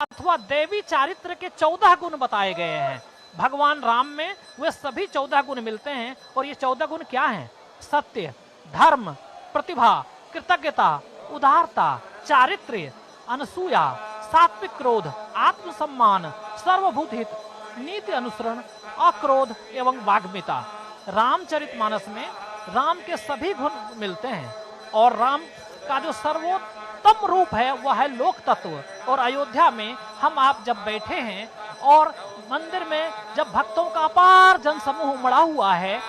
अथवा देवी चारित्र के 14 गुण बताए गए हैं। भगवान राम में वे सभी 14 गुण मिलते हैं। और ये 14 गुण क्या हैं? सत्य, धर्म, प्रतिभा, कृतज्ञता, उदारता, चारित्र्य, अनसूया, सात्विक क्रोध, आत्मसम्मान, सर्वभूत हित, नीति अनुसरण, अक्रोध एवं वाग्मिता। रामचरितमानस में राम के सभी गुण मिलते हैं। और राम का जो सर्वोत्तम रूप है वह है लोक तत्व। और अयोध्या में हम आप जब बैठे हैं और मंदिर में जब भक्तों का अपार जनसमूह उमड़ा हुआ है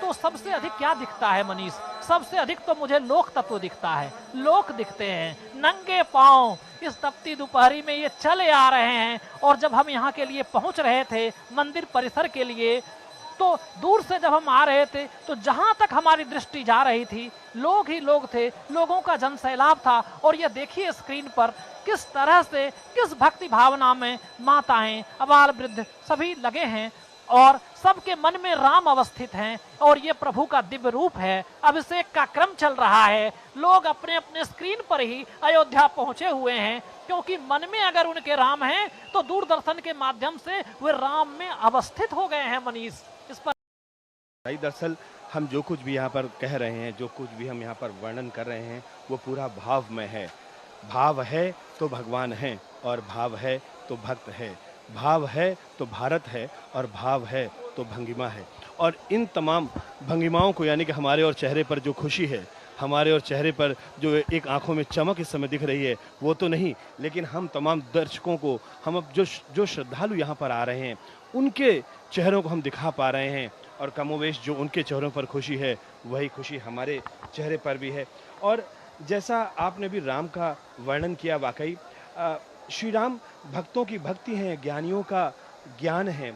तो सबसे अधिक क्या दिखता है मनीष? सबसे अधिक तो मुझे लोक तत्व दिखता है। लोक दिखते हैं नंगे पांव इस तपती दोपहरी में ये चले आ रहे हैं। और जब हम यहाँ के लिए पहुंच रहे थे मंदिर परिसर के लिए तो दूर से जब हम आ रहे थे तो जहां तक हमारी दृष्टि जा रही थी लोग ही लोग थे, लोगों का जनसैलाब था। और ये देखिए स्क्रीन पर किस तरह से किस भक्ति भावना में माताएं, अबाल वृद्ध सभी लगे हैं और सबके मन में राम अवस्थित हैं। और ये प्रभु का दिव्य रूप है। अभिषेक का क्रम चल रहा है। लोग अपने अपने स्क्रीन पर ही अयोध्या पहुंचे हुए हैं क्योंकि मन में अगर उनके राम हैं तो दूरदर्शन के माध्यम से वे राम में अवस्थित हो गए हैं। मनीष, इस पर दरअसल हम जो कुछ भी यहाँ पर कह रहे हैं, जो कुछ भी हम यहाँ पर वर्णन कर रहे हैं वो पूरा भाव में है। भाव है तो भगवान है और भाव है तो भक्त है। भाव है तो भारत है और भाव है तो भंगिमा है। और इन तमाम भंगिमाओं को यानी कि हमारे और चेहरे पर जो खुशी है, हमारे और चेहरे पर जो एक आंखों में चमक इस समय दिख रही है वो तो नहीं, लेकिन हम तमाम दर्शकों को, हम अब जो श्रद्धालु यहाँ पर आ रहे हैं उनके चेहरों को हम दिखा पा रहे हैं। और कमोवेश जो उनके चेहरों पर खुशी है वही खुशी हमारे चेहरे पर भी है। और जैसा आपने भी राम का वर्णन किया, वाकई श्री राम भक्तों की भक्ति हैं, ज्ञानियों का ज्ञान है,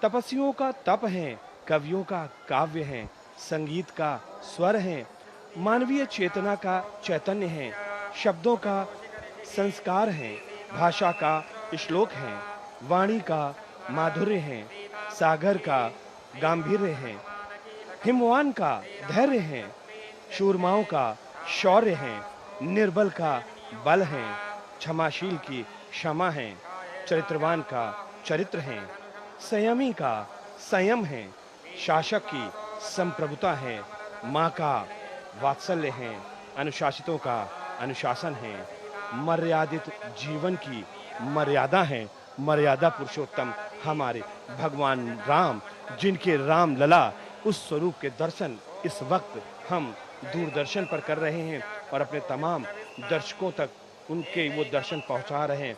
तपस्वियों का तप है, कवियों का काव्य है, संगीत का स्वर है, मानवीय चेतना का चैतन्य है, शब्दों का संस्कार है, भाषा का श्लोक है, वाणी का माधुर्य है, सागर का गांधीर्य है, हिमवान का धैर्य है, शूरमाओं का शौर्य है, निर्बल का बल है, क्षमाशील की क्षमा है, चरित्रवान का चरित्र है, संयमी का संयम है, शासक की संप्रभुता है, माँ का वात्सल्य है, अनुशासितों का अनुशासन है, मर्यादित जीवन की मर्यादा है, मर्यादा पुरुषोत्तम हमारे भगवान राम, जिनके राम लला उस स्वरूप के दर्शन इस वक्त हम दूरदर्शन पर कर रहे हैं और अपने तमाम दर्शकों तक उनके वो दर्शन पहुंचा रहे हैं।